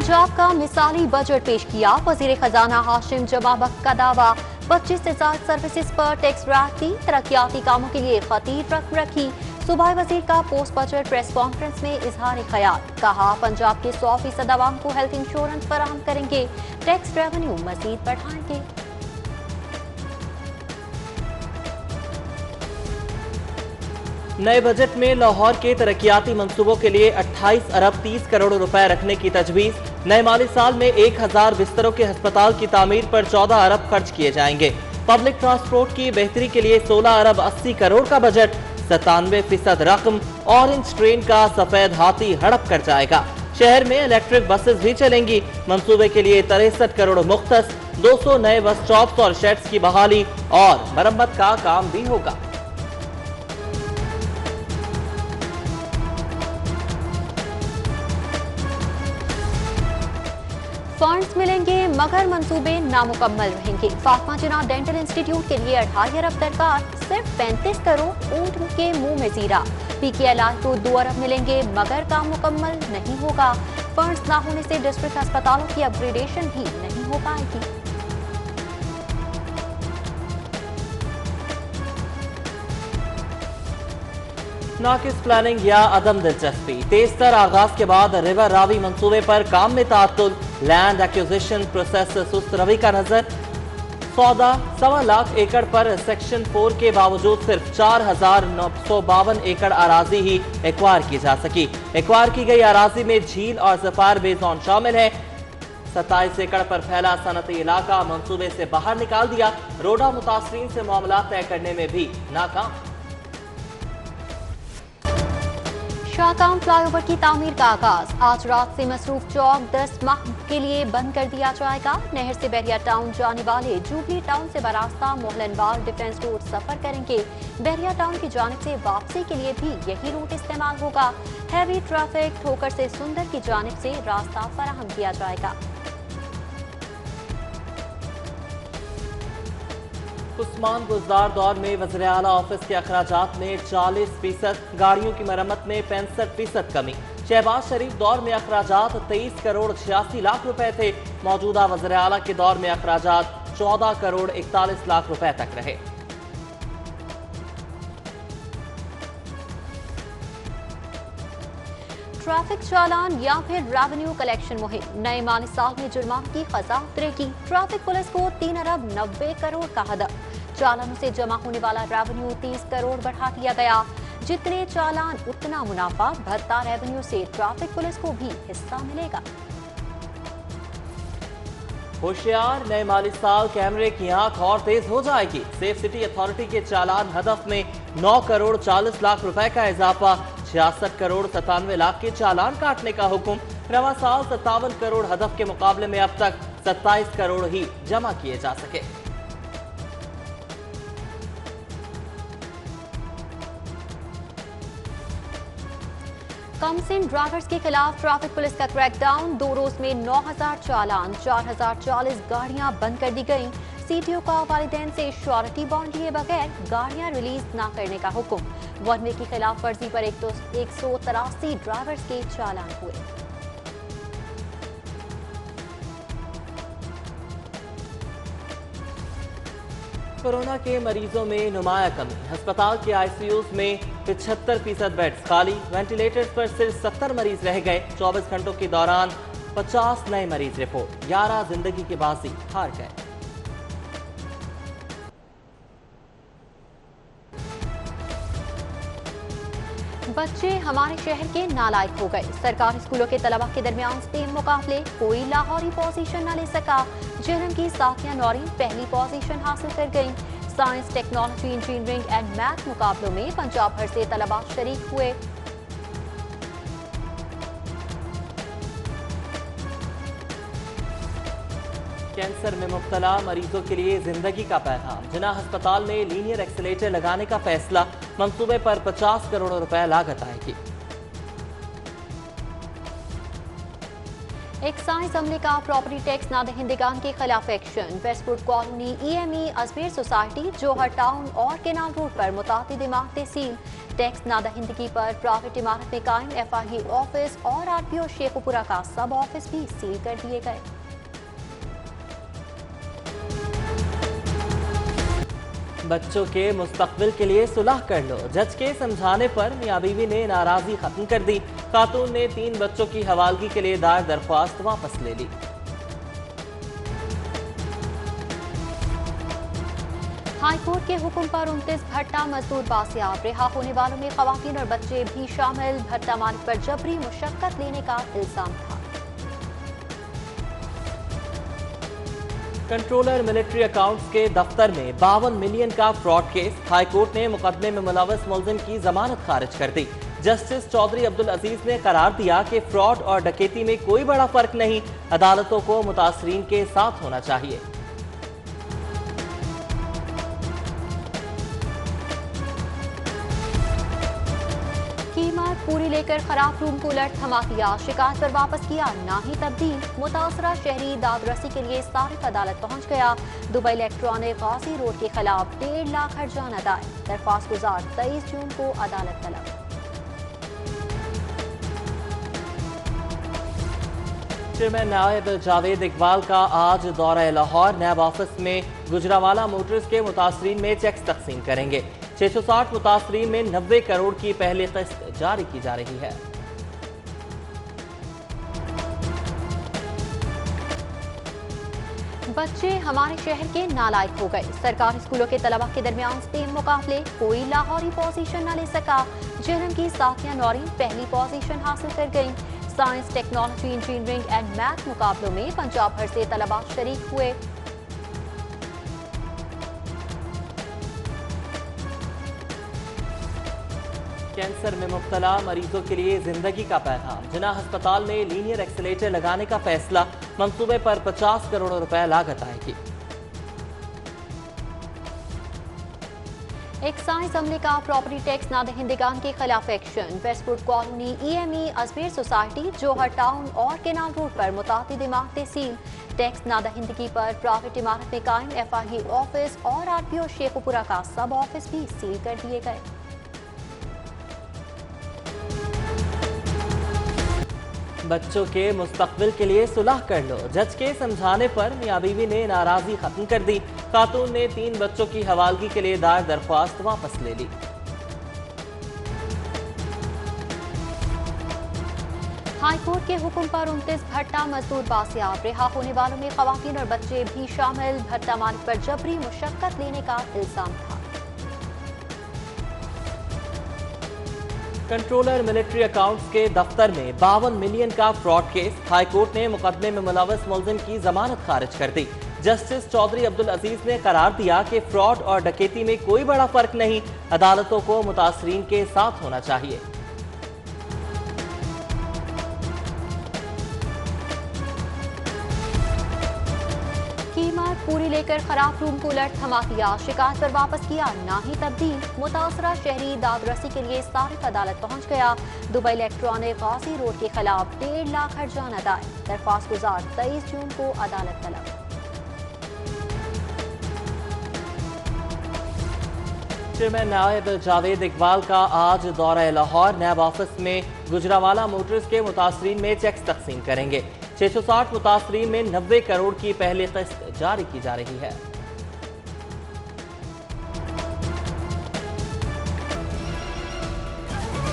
पंजाब का मिसाली बजट पेश किया। वजीर खजाना हाशिम जमाबख्त का दावा, 25,000 सर्विसेज पर टैक्स राहती, तरक्याती कामों के लिए खतीर रकम रखी। सूबाई वजीर का पोस्ट बजट प्रेस कॉन्फ्रेंस में इजहार ख्याल, कहा पंजाब के 100% आवाम को हेल्थ इंश्योरेंस फराहम करेंगे, टैक्स रेवेन्यू मजीद बढ़ाएंगे। नए बजट में लाहौर के तरक्याती मंसूबों के लिए 28 अरब 30 करोड़ रुपए रखने की तजवीज। नए माली साल में 1000 बिस्तरों के अस्पताल की तामीर पर 14 अरब खर्च किए जाएंगे। पब्लिक ट्रांसपोर्ट की बेहतरी के लिए 16 अरब 80 करोड़ का बजट। 97% रकम ऑरेंज ट्रेन का सफेद हाथी हड़प कर जाएगा। शहर में इलेक्ट्रिक बसेस भी चलेंगी। मंसूबे के लिए 63 करोड़ मुख्तस। 200 नए बस स्टॉप्स और शेड्स की बहाली और मरम्मत का काम भी होगा। फंड्स मिलेंगे मगर मंसूबे नामुकम्मल रहेंगे। फातिमा जिन्ना डेंटल इंस्टीट्यूट के लिए 2.5 अरब दरकार, सिर्फ 35 करोड़ ऊंट के मुंह में जीरा। PKLI को 2 अरब मिलेंगे मगर काम मुकम्मल नहीं होगा। फंड्स ना होने से डिस्ट्रिक्ट अस्पतालों की अपग्रेडेशन भी नहीं हो पाएगी। नाकिस प्लानिंग या अदम दिलचस्पी। तेज तर आगाज के बाद रिवर रावी मंसूबे पर काम में तातुल। लैंड एक्विजिशन प्रोसेस सुस्त रवि का नजर। सौदा 1.25 लाख एकड़ पर सेक्शन 4 के बावजूद सिर्फ 4,952 एकड़ अराजी ही एक्वायर की जा सकी। एक्वायर की गई अराजी में झील और सफार बेजोन शामिल है। 27 एकड़ पर फैला सनती इलाका मंसूबे से बाहर निकाल दिया। रोडा मुतासरीन से मामला तय करने में भी नाकाम। शाहकाम फ्लाईओवर की तामीर का आगाज। आज रात से मसरूफ चौक 10 माह के लिए बंद कर दिया जाएगा। नहर से बहरिया टाउन जाने वाले जूबली टाउन से बरास्ता मोहलनबाग डिफेंस रोड सफर करेंगे। बहरिया टाउन की जानिब से वापसी के लिए भी यही रूट इस्तेमाल होगा। हैवी ट्रैफिक ठोकर से सुंदर की जानिब से रास्ता फराहम किया जाएगा। उस्मान गुज़दार दौर में वज़ीर आला ऑफिस के अखराजात में 40%, गाड़ियों की मरम्मत में 65% कमी। शहबाज शरीफ दौर में अखराजात 23 करोड़ 86 लाख रुपए थे। मौजूदा वज़ीर आला के दौर में अखराजात 14 करोड़ 41 लाख रुपए तक रहे। ट्रैफिक चालान या फिर रेवेन्यू कलेक्शन मुहिम। नए माली साल में जुर्माने की खजा उतरेगी। ट्रैफिक पुलिस को 3 अरब 90 करोड़ का हदफ। चालानों से जमा होने वाला रेवेन्यू 30 करोड़ बढ़ा दिया गया। जितने चालान उतना मुनाफा। भत्ता रेवेन्यू से ट्रैफिक पुलिस को भी हिस्सा मिलेगा। होशियार, नए माली साल कैमरे की आंख और तेज हो जाएगी। सेफ सिटी अथॉरिटी के चालान हदफ में 9 करोड़ 40 लाख रुपए का इजाफा। 66 करोड़ 97 लाख के चालान काटने का हुक्म। रवा साल 57 करोड़ हदफ के मुकाबले में अब तक 27 करोड़ ही जमा किए जा सके। कमसिन ड्राइवर्स के खिलाफ ट्रैफिक पुलिस का क्रैकडाउन। 2 रोज में 9,000 चालान, 4,040 गाड़ियां बंद कर दी गईं। CTO का वालिदैन से श्योरिटी बॉन्ड लिए बगैर गाड़ियां रिलीज न करने का हुक्म। वन वे की खिलाफ वर्जी पर 183 ड्राइवर्स के चालान हुए। कोरोना के मरीजों में नुमाया कमी। अस्पताल के ICUs में 75% बेड्स खाली। वेंटिलेटर्स पर सिर्फ 70 मरीज रह गए। 24 घंटों के दौरान 50 नए मरीज रिपोर्ट। 11 जिंदगी की बाजी हार गए। बच्चे हमारे शहर के नालायक हो गए। सरकारी स्कूलों के तलबा के दरमियान स्टेम मुकाबले। कोई लाहौरी पोजीशन न ले सका। जहलम की साथिया नौरीन पहली पोजीशन हासिल कर गईं। Science, technology, engineering and math मुकाबलों में पंजाब भर से तलबा शरीक हुए। कैंसर में मुब्तला मरीजों के लिए जिंदगी का पैगाम। जिन्ना अस्पताल में लीनियर एक्सीलेटर लगाने का फैसला। मंसूबे पर 50 करोड़ रुपए लागत आएगी। एक्साइज अमले का प्रॉपर्टी टैक्स नादहिंदगान के खिलाफ action. Westwood colony EME Ajmer society Johar town और केनाल रोड पर मुतादिद इमारतें सील। टैक्स नादहिंदगी पर प्राइवेट इमारत में कायम FRE ऑफिस और RPO शेखुपुरा का सब ऑफिस भी सील कर दिए गए। बच्चों के मुस्तकबिल के लिए सुलह कर लो, जज के समझाने पर मियां बीवी ने नाराजगी खत्म कर दी। खातून ने 3 बच्चों की हवालगी के लिए दायर दरख्वास्त वापस ले ली। हाईकोर्ट के हुक्म पर 29 भट्टा मजदूर बासियाब। रिहा होने वालों में खवातीन और बच्चे भी शामिल। भट्टा मालिक पर जबरी मुशक्कत लेने का इल्जाम था। कंट्रोलर मिलिट्री अकाउंट्स के दफ्तर में 52 मिलियन का फ्रॉड केस। हाईकोर्ट ने मुकदमे में मुलव्वस मुलजिम की जमानत खारिज कर दी। जस्टिस चौधरी अब्दुल अजीज ने करार दिया कि फ्रॉड और डकैती में कोई बड़ा फर्क नहीं, अदालतों को मुतासरीन के साथ होना चाहिए। कीमत पूरी लेकर खराब रूम कूलर थमा दिया। शिकायत पर वापस किया ना ही तब्दील। मुतासरा शहरी दादरसी के लिए सारिफ अदालत पहुंच गया। दुबई इलेक्ट्रॉनिक गाजी रोड के खिलाफ 1.5 लाख हर्जाना दायर। दरख्वास्त गुजार 23 जून को अदालत तलब। चेयरमैन नायब जावेद इकबाल का आज दौरा लाहौर। नैब ऑफिस में गुजरावाला मोटर्स के मुतासरीन में चेक्स तकसीम करेंगे। 660 मुतासरीन में 90 करोड़ की पहली किस्त जारी की जा रही है। बच्चे हमारे शहर के नालायक हो गए। सरकारी स्कूलों के तलबा के दरमियान स्टेम मुकाबले, कोई लाहौरी पोजीशन न ले सका। जेएलएम की साथिया नौरीन पहली पोजीशन हासिल कर गईं। Science, technology, engineering and math मुकाबलों में पंजाब भर से तलबा शरीक हुए। कैंसर में मुब्तला मरीजों के लिए जिंदगी का पैगाम। जिना अस्पताल में लीनियर एक्सीलेटर लगाने का फैसला। मंसूबे पर 50 करोड़ रुपए लागत आएगी। एक्साइज अमले का प्रॉपर्टी टैक्स नादहिंदगान के खिलाफ action. Westwood colony EME Ajmer society Johar town और केनाल रोड पर मुतादिद इमारतें सील। टैक्स नादहिंदगी पर प्राइवेट इमारत में कायम FRE ऑफिस और RPO शेखुपुरा का सब ऑफिस भी सील कर दिए गए। बच्चों के मुस्तकबिल के लिए सुलह कर लो, जज के समझाने पर मियां बीवी ने नाराजगी खत्म कर दी। खातून ने 3 बच्चों की हवालगी के लिए दायर दरख्वास्त वापस ले ली। हाईकोर्ट के हुक्म पर 29 भट्टा मजदूर बासियाब। रिहा होने वालों में खवातीन और बच्चे भी शामिल। भट्टा मालिक पर जबरी मुशक्कत लेने का इल्जाम था। कंट्रोलर मिलिट्री अकाउंट्स के दफ्तर में 52 मिलियन का फ्रॉड केस। हाईकोर्ट ने मुकदमे में मुलव्वस मुलजिम की जमानत खारिज कर दी। जस्टिस चौधरी अब्दुल अजीज ने करार दिया कि फ्रॉड और डकैती में कोई बड़ा फर्क नहीं, अदालतों को मुतासरीन के साथ होना चाहिए। कीमत पूरी लेकर खराब रूम कूलर थमा दिया। शिकायत पर वापस किया ना ही तब्दील। मुतासरा शहरी दादरसी के लिए सारिफ अदालत पहुंच गया। दुबई इलेक्ट्रॉनिक गाजी रोड के खिलाफ 1.5 लाख हर्जाना दायर। दरख्वास्त गुजार 23 जून को अदालत तलब। चेयरमैन नायब जावेद इकबाल का आज दौरा लाहौर। नैब ऑफिस में गुजरावाला मोटर्स के मुतासरीन में चेक्स तकसीम करेंगे। 660 मुतासरीन में 90 करोड़ की पहली किस्त जारी की जा रही है।